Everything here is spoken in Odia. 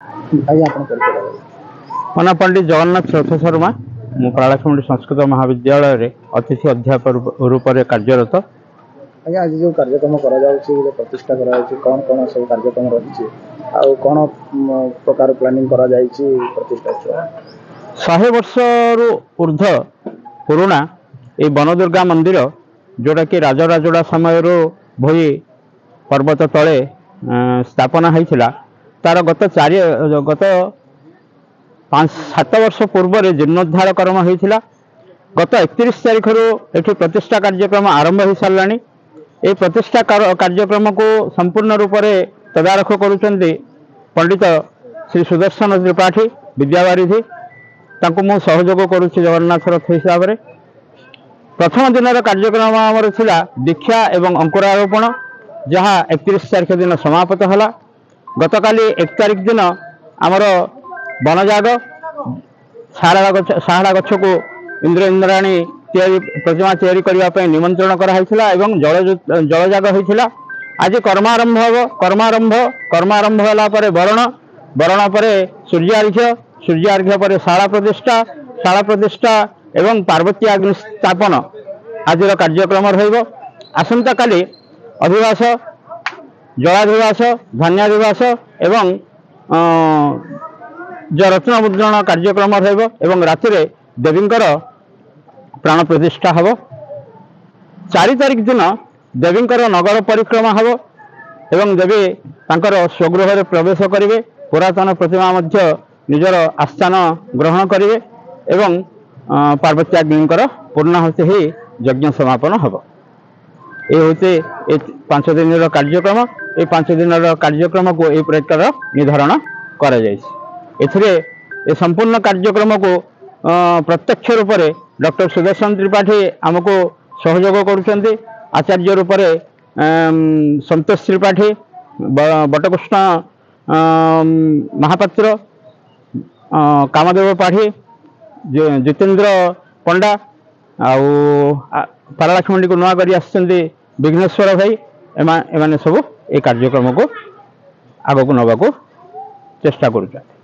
ଆଜ୍ଞା ଆପଣ ପରିଚୟ ଦେବେ। ମୋ ନାଁ ପଣ୍ଡିତ ଜଗନ୍ନାଥ ରଥ ଶର୍ମା। ମୁଁ ପାରଳାଖେମୁଣ୍ଡି ସଂସ୍କୃତ ମହାବିଦ୍ୟାଳୟରେ ଅତିଥି ଅଧ୍ୟାପକ ରୂପରେ କାର୍ଯ୍ୟରତ। ଆଜ୍ଞା ଆଜି ଯେଉଁ କାର୍ଯ୍ୟକ୍ରମ କରାଯାଉଛି ପ୍ରତିଷ୍ଠା କରାଯାଉଛି କ'ଣ କ'ଣ ସବୁ କାର୍ଯ୍ୟକ୍ରମ ରହିଛି ଆଉ କ'ଣ ପ୍ରକାର ପ୍ଲାନିଂ କରାଯାଇଛି ପ୍ରତିଷ୍ଠା? 100 ବର୍ଷରୁ ଉର୍ଦ୍ଧ୍ୱ ପୁରୁଣା ଏହି ବନଦୁର୍ଗା ମନ୍ଦିର, ଯେଉଁଟାକି ରାଜରାଜୁଡ଼ା ସମୟରୁ ଭୋଇ ପର୍ବତ ତଳେ ସ୍ଥାପନା ହୋଇଥିଲା, ତାର ଗତ 5-7 ବର୍ଷ ପୂର୍ବରେ ଜୀର୍ଣ୍ଣୋଦ୍ଧାର କର୍ମ ହୋଇଥିଲା। ଗତ 31 ତାରିଖରୁ ଏଠି ପ୍ରତିଷ୍ଠା କାର୍ଯ୍ୟକ୍ରମ ଆରମ୍ଭ ହୋଇସାରିଲାଣି। ଏହି ପ୍ରତିଷ୍ଠା କାର୍ଯ୍ୟକ୍ରମକୁ ସମ୍ପୂର୍ଣ୍ଣ ରୂପରେ ତଦାରଖ କରୁଛନ୍ତି ପଣ୍ଡିତ ଶ୍ରୀ ସୁଦର୍ଶନ ତ୍ରିପାଠୀ ବିଦ୍ୟାବାରିଧି। ତାଙ୍କୁ ମୁଁ ସହଯୋଗ କରୁଛି ଜଗନ୍ନାଥ ରଥ ହିସାବରେ। ପ୍ରଥମ ଦିନର କାର୍ଯ୍ୟକ୍ରମ ଆମର ଥିଲା ଦୀକ୍ଷା ଏବଂ ଅଙ୍କୁରାରୋପଣ, ଯାହା 31 ତାରିଖ ଦିନ ସମାପତ ହେଲା। ଗତକାଲି 1 ତାରିଖ ଦିନ ଆମର ବନଯାଗ, ଶାରଳା ଗଛକୁ ଇନ୍ଦ୍ର ଇନ୍ଦ୍ରାଣୀ ପ୍ରତିମା ତିଆରି କରିବା ପାଇଁ ନିମନ୍ତ୍ରଣ କରାହୋଇଥିଲା ଏବଂ ଜଳଯାଗ ହୋଇଥିଲା। ଆଜି କର୍ମାରମ୍ଭ ହେବ। କର୍ମାରମ୍ଭ ହେଲା ପରେ ବରଣ ପରେ ସୂର୍ଯ୍ୟାର୍ଘ୍ୟ ପରେ ଶାଳା ପ୍ରତିଷ୍ଠା ଏବଂ ପାର୍ବତୀ ଅଗ୍ନି ସ୍ଥାପନ ଆଜିର କାର୍ଯ୍ୟକ୍ରମ ରହିବ। ଆସନ୍ତାକାଲି ଅଧିବାସ, ଜଳାଧିବାସ, ଧାନ୍ୟାଧିବାସ ଏବଂ ରତ୍ନ ମୁଦ୍ରଣ କାର୍ଯ୍ୟକ୍ରମ ରହିବ ଏବଂ ରାତିରେ ଦେବୀଙ୍କର ପ୍ରାଣ ପ୍ରତିଷ୍ଠା ହେବ। 4 ତାରିଖ ଦିନ ଦେବୀଙ୍କର ନଗର ପରିକ୍ରମା ହେବ ଏବଂ ଦେବୀ ତାଙ୍କର ସ୍ୱଗୃହରେ ପ୍ରବେଶ କରିବେ। ପୁରାତନ ପ୍ରତିମା ମଧ୍ୟ ନିଜର ଆସ୍ଥାନ ଗ୍ରହଣ କରିବେ ଏବଂ ପାର୍ବତୀ ଅଗ୍ନିଙ୍କର ପୂର୍ଣ୍ଣାହୁତି ହୋଇ ଯଜ୍ଞ ସମାପନ ହେବ। ଏ ହେଉଛି ଏ 5 ଦିନର କାର୍ଯ୍ୟକ୍ରମ। এই 5 ଦିନର କାର୍ଯ୍ୟକ୍ରମକୁ এই ପ୍ରକାର ନିର୍ଦ୍ଧାରଣ କରାଯାଇଛି। ଏଥିରେ ଏ ସମ୍ପୂର୍ଣ୍ଣ କାର୍ଯ୍ୟକ୍ରମକୁ ପ୍ରତ୍ୟକ୍ଷ ରୂପରେ ଡକ୍ଟର ସୁଦର୍ଶନ ତ୍ରିପାଠୀ ଆମକୁ ସହଯୋଗ କରୁଛନ୍ତି। ଆଚାର୍ଯ୍ୟ ରୂପରେ ସନ୍ତୋଷ ତ୍ରିପାଠୀ, ବଟକୃଷ୍ଣ ମହାପାତ୍ର, କାମଦେବ ପାଢ଼ୀ, ଜିତେନ୍ଦ୍ର ପଣ୍ଡା, ଆଉ ପାରଳାଖେମୁଣ୍ଡିକୁ ନୂଆ କରି ଆସିଛନ୍ତି ବିଘ୍ନେଶ୍ୱର ଭାଇ। ଏମାନେ ସବୁ এই କାର୍ଯ୍ୟକ୍ରମକୁ ଆଗକୁ ନେବାକୁ ଚେଷ୍ଟା କରୁଛନ୍ତି।